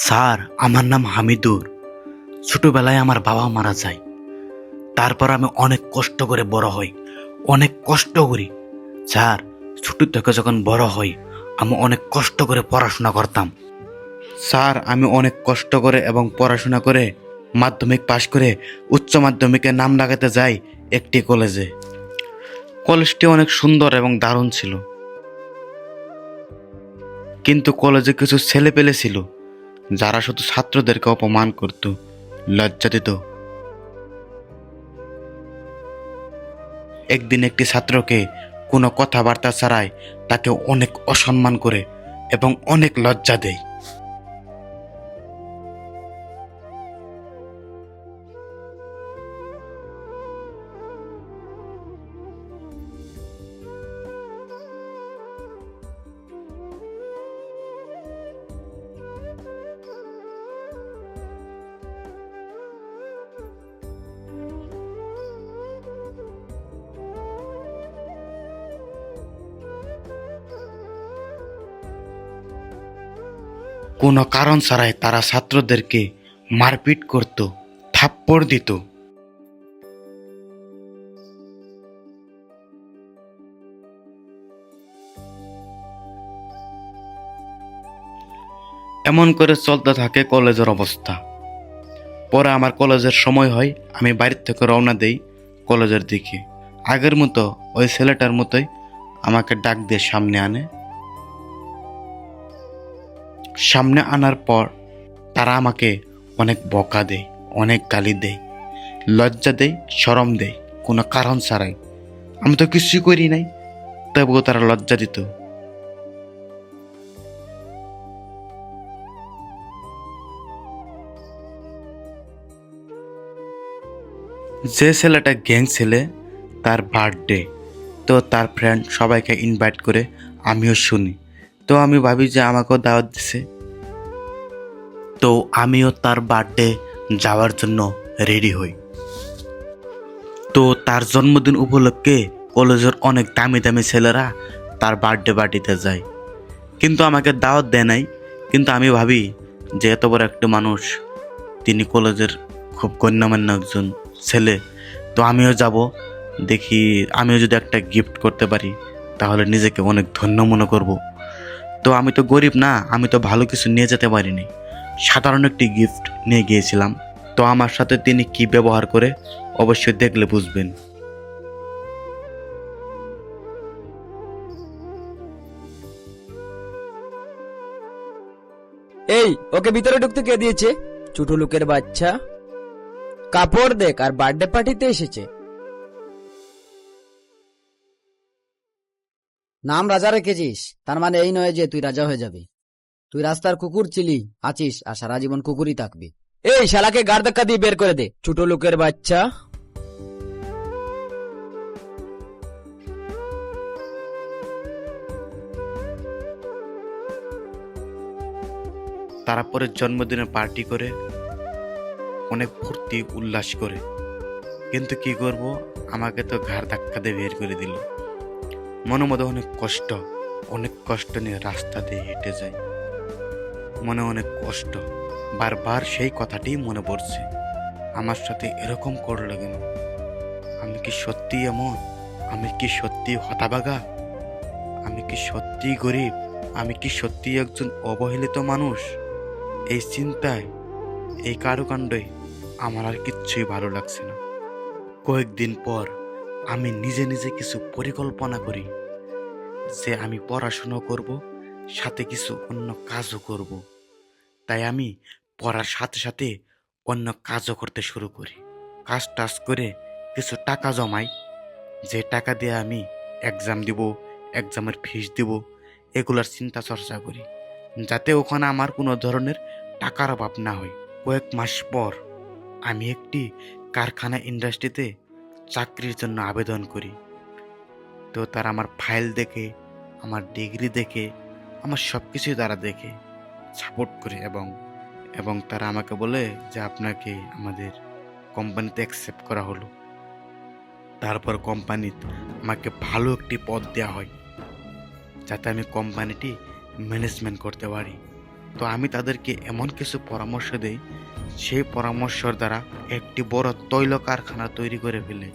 Sir, আমার নাম হামিদুর। ছোটবেলায় আমার বাবা মারা যায়। তারপর আমি অনেক কষ্ট করে বড় হই, অনেক কষ্ট করি। স্যার, ছোট থেকে যখন বড় হই আমি অনেক কষ্ট করে পড়াশোনা করতাম। স্যার, আমি অনেক কষ্ট করে এবং পড়াশোনা করে মাধ্যমিক পাশ করে উচ্চ মাধ্যমিকে নাম লাগাতে যাই একটি কলেজে। কলেজটি অনেক সুন্দর এবং দারুণ ছিল, কিন্তু কলেজে কিছু ছেলেপেলে ছিল যারা শুধু ছাত্রদেরকে অপমান করত, লজ্জা দিত। একদিন একটি ছাত্রকে কোনো কথাবার্তা ছাড়াই তাকে অনেক অসম্মান করে এবং অনেক লজ্জা দেয়। কোনো কারণ ছাড়াই তারা ছাত্রদেরকে মারপিট করত, থাপ্পড় দিত। এমন করে চলতে থাকে কলেজের অবস্থা। পরে আমার কলেজের সময় হয়, আমি বাড়ির থেকে রওনা দেই কলেজের দিকে। আগের মতো ওই ছেলেটার মতোই আমাকে ডাক দিয়ে সামনে আনে। সামনে আনার পর তারা আমাকে অনেক বকা দেয়, অনেক গালি দেয়, লজ্জা দেয়, শরম দেয়, কোনো কারণ ছাড়াই। আমি তো কিছুই করি নাই, তবুও তারা লজ্জা দিত। যে ছেলেটা গ্যাং ছেলে, তার বার্থডে, তো তার ফ্রেন্ড সবাইকে ইনভাইট করে, আমিও শুনি। তো আমি ভাবি যে আমাকেও দাওয়াত দিছে, তো আমিও তার বার্থডে যাওয়ার জন্য রেডি হই। তো তার জন্মদিন উপলক্ষে কলেজের অনেক দামি দামি ছেলেরা তার বার্থডে পার্টিতে যায়, কিন্তু আমাকে দাওয়াত দেয় নাই। কিন্তু আমি ভাবি যে এত বড় একটা মানুষ, তিনি কলেজের খুব গণ্যমান্য একজন ছেলে, তো আমিও যাব, দেখি আমিও যদি একটা গিফট করতে পারি তাহলে নিজেকে অনেক ধন্য মনে করব। তো আমি তো গরিব না, আমি তো ভালো কিছু নিয়ে যেতে পারিনি, সাধারণ একটি গিফট নিয়ে গিয়েছিলাম। তো আমার সাথে তিনি কি ব্যবহার করে অবশ্যই দেখলে বুঝবেন। এই, ওকে ভিতরে ঢুকতে কে দিয়েছে? ছোট লোকের বাচ্চা, কাপড় দেখ, আর বার্থডে পার্টিতে এসেছে। নাম রাজা রেখেছিস, তার মানে এই নয় যে তুই রাজা হয়ে যাবি। তুই রাস্তার কুকুর ছিলি, আছিস, আর সারা জীবন কুকুরই থাকবি। এই শালাকে গাড় ধাক্কা দিয়ে বের করে দে, ছোট লোকের বাচ্চা। তারপরে জন্মদিনে পার্টি করে অনেক ফুর্তি উল্লাস করে, কিন্তু কি করব, আমাকে তো ঘাড় ধাক্কা দিয়ে বের করে দিল। মনে মধ্যে অনেক কষ্ট নিয়ে রাস্তা দিয়ে হেঁটে যাই। মনে অনেক কষ্ট, বারবার সেই কথাটি মনে পড়ছে। আমার সাথে এরকম করলো কেন? আমি কি সত্যি এমন? আমি কি সত্যি হতভাগা? আমি কি সত্যি গরিব? আমি কি সত্যি একজন অবহেলিত মানুষ? এই চিন্তায়, এই কারুকাণ্ডে আমার আর কিচ্ছুই ভালো লাগছে না। কয়েকদিন পর আমি নিজে নিজে কিছু পরিকল্পনা করি যে আমি পড়াশোনা করব, সাথে কিছু অন্য কাজও করব। তাই আমি পড়ার সাথে সাথে অন্য কাজও করতে শুরু করি। কাজ টাজ করে কিছু টাকা জমাই, যে টাকা দিয়ে আমি এক্সাম দিব, এক্সামের ফিস দিব, এগুলার চিন্তা চর্চা করি, যাতে ওখানে আমার কোনো ধরনের টাকার অভাব না হয়। কয়েক মাস পর আমি একটি কারখানা ইন্ডাস্ট্রিতে চাকরির জন্য আবেদন করি। তো তারা আমার ফাইল দেখে, আমার ডিগ্রি দেখে, আমার সব কিছুই তারা দেখে সাপোর্ট করে, এবং এবং তারা আমাকে বলে যে আপনাকে আমাদের কোম্পানিতে অ্যাকসেপ্ট করা হলো। তারপর কোম্পানিতে আমাকে ভালো একটি পদ দেওয়া হয়, যাতে আমি কোম্পানিটি ম্যানেজমেন্ট করতে পারি। তো আমি তাদেরকে এমন কিছু পরামর্শ দেই, সেই পরামর্শের দ্বারা একটি বড় তৈল কারখানা তৈরি করে ফেলে।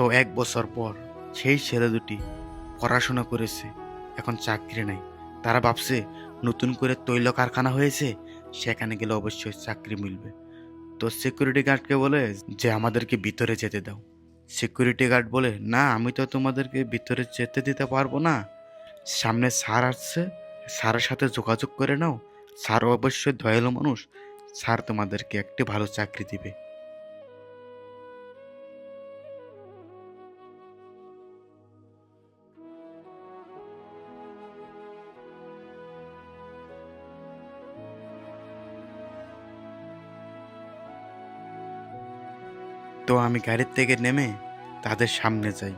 তো 1 বছর পর সেই ছেলে দুটি পড়াশোনা করেছে, এখন চাকরি নাই। তারা ভাবছে নতুন করে তৈল কারখানা হয়েছে, সেখানে গেলে অবশ্যই চাকরি মিলবে। তো সিকিউরিটি গার্ডকে বলে যে আমাদেরকে ভিতরে যেতে দাও। সিকিউরিটি গার্ড বলে, না, আমি তো তোমাদেরকে ভিতরে যেতে দিতে পারবো না, সামনে স্যার আসছে, স্যারের সাথে যোগাযোগ করে নাও, স্যার অবশ্যই দয়ালু মানুষ, স্যার তোমাদেরকে একটি ভালো চাকরি দিবে। তো আমি গাড়ির থেকে নেমে তাদের সামনে যাই।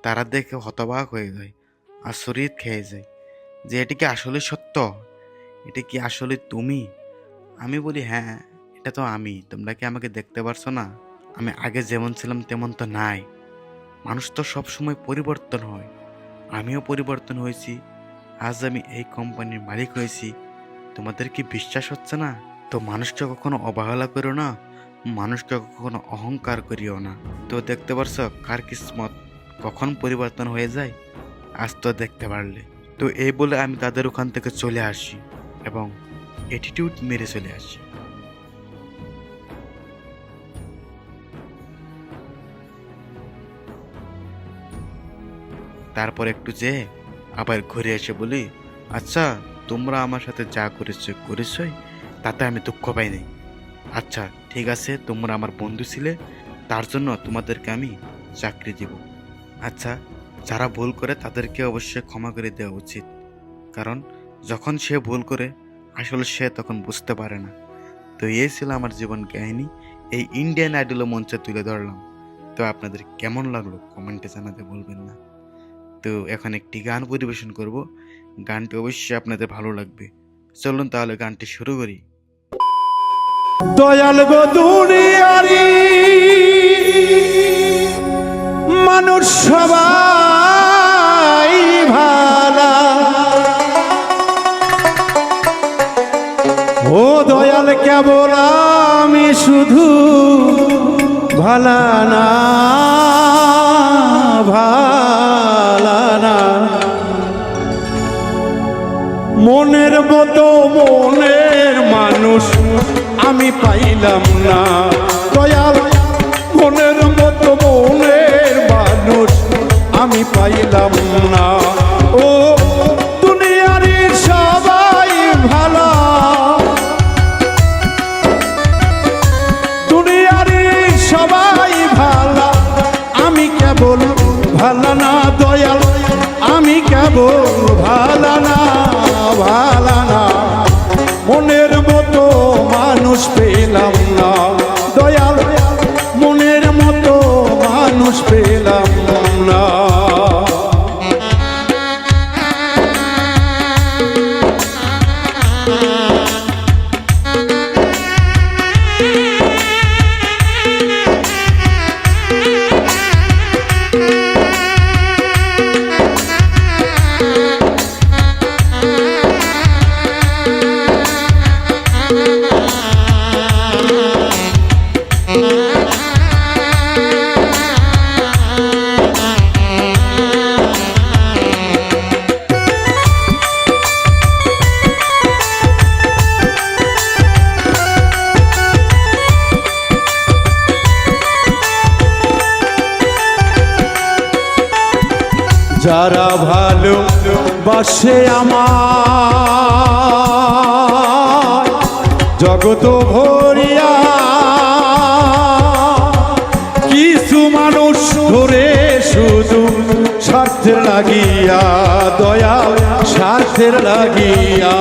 তারা দেখে হতবাক হয়ে যায়, আচরিত খেয়ে যায় যে এটা কি আসলে সত্য, এটা কি আসলে তুমি? আমি বলি, হ্যাঁ, এটা তো আমি। তোমরা কি আমাকে দেখতে পারছো না? আমি আগে যেমন ছিলাম তেমন তো নাই। মানুষ তো সব সময় পরিবর্তন হয়, আমিও পরিবর্তন হয়েছি। আজ আমি এই কোম্পানির মালিক হয়েছি। তোমাদের কি বিশ্বাস হচ্ছে না? তো মানুষকে কখনো অবহেলা করো না, মানুষকে কখনো অহংকার করিও না। তো দেখতে পারছো কার কিসমত কখন পরিবর্তন হয়ে যায়, আজ তো দেখতে পারলে। তো এই বলে আমি তাদের ওখান থেকে চলে আসি এবং অ্যাটিটিউড মেরে চলে আসি। তারপর একটু যেয়ে আবার ঘুরে এসে বলি, আচ্ছা, তোমরা আমার সাথে যা করেছই, তাতে আমি দুঃখ পাই নাই। আচ্ছা ঠিক আছে, তোমরা আমার বন্ধু ছিলে, তার জন্য তোমাদেরকে আমি চাকরি দিব। আচ্ছা, যারা ভুল করে তাদেরকে অবশ্যই ক্ষমা করে দেওয়া উচিত, কারণ যখন সে ভুল করে আসলে সে তখন বুঝতে পারে না। তো এই ছিল আমার জীবন কাহিনী, এই ইন্ডিয়ান আইডল মঞ্চে তুলে ধরলাম। তো আপনাদের কেমন লাগলো কমেন্টে জানাতে ভুলবেন না। তো এখন একটি গান পরিবেশন করব, গানটি অবশ্যই আপনাদের ভালো লাগবে। চলুন তাহলে গানটি শুরু করি। দয়াল গো দুনিয়ারি মানুষ সবাই ভালা, ও দয়াল কেবল আমি শুধু ভালা না, ভালা না। মনের মতো মনের মানুষ আমি পাইলাম না, দয়াল মনের মতো মনের মানুষ আমি পাইলাম না। ও দুনিয়ারি সবাই ভালো, দুনিয়ারি সবাই ভালো, আমি কেবল ভালো না, দয়াল আমি কেবল ভালো না, ভালো না। মনের মতো মানুষ পেলাম না, দয়াল মনের মতো মানুষ পেলাম না। যারা ভালো বাসে আমার জগত ভরিয়া স্বার্থের লাগিয়া দয়াল স্বার্থের লাগিয়া।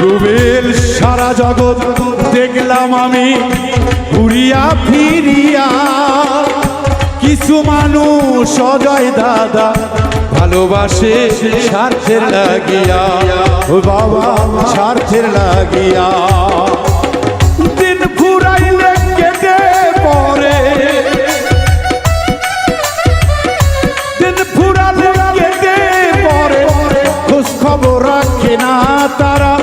রুবেল সারা জগৎ দেখলাম আমি ঘুরিয়া ফিরিয়া, কিছু মানুষ অজয় দাদা ভালোবাসে স্বার্থের লাগিয়া, ও বাবা স্বার্থের লাগিয়া। দিন ফুরাইলে কেটে পরে, দিন ফুরালে কেটে পরে, খোঁজ খবর রাখে না তারা,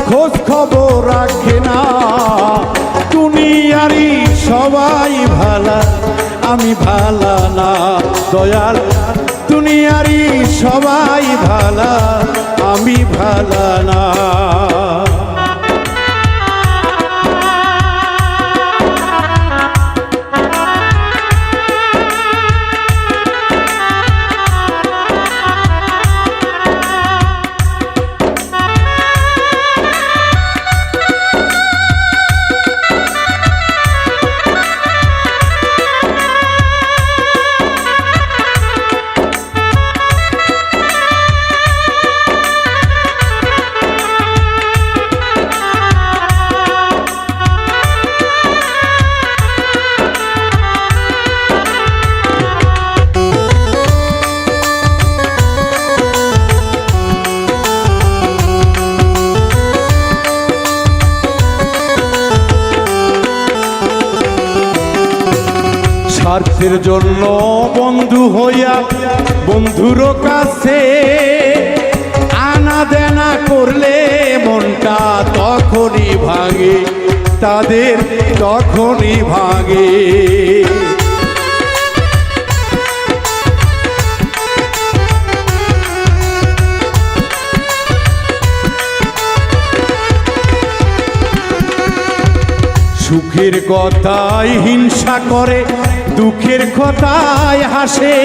খোঁজ খবর রাখে না। দুনিয়ারি সবাই ভালা, আমি ভালা না দয়াল, দুনিয়ারি সবাই ভালা, আমি ভালা না। স্বার্থের জন্য বন্ধু হইয়া বন্ধুর কাছে আনা দেনা করলে মনটা তখনই ভাঙে, তাদের তখনই ভাঙে। সুখের কথায় হিংসা করে, দুঃখের কথায় হাসে,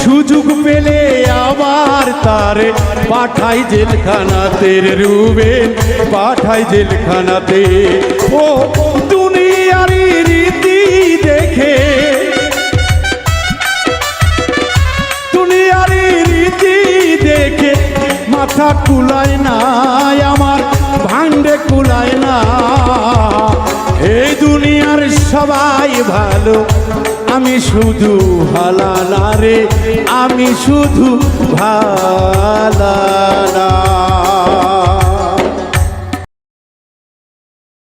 সুযোগ পেলে আবার তারে পাঠাই জেলখানাতে। রুবেল পাঠাই জেলখানাতে। ও দুনিয়ারি রীতি দেখে, দুনিয়ারি রীতি দেখে মাথা কুলায় না আমার, ভান্ডে কুলায় না। এই দুনিয়ার সবাই ভালো, আমি শুধু ভালা না রে, আমি শুধু ভালা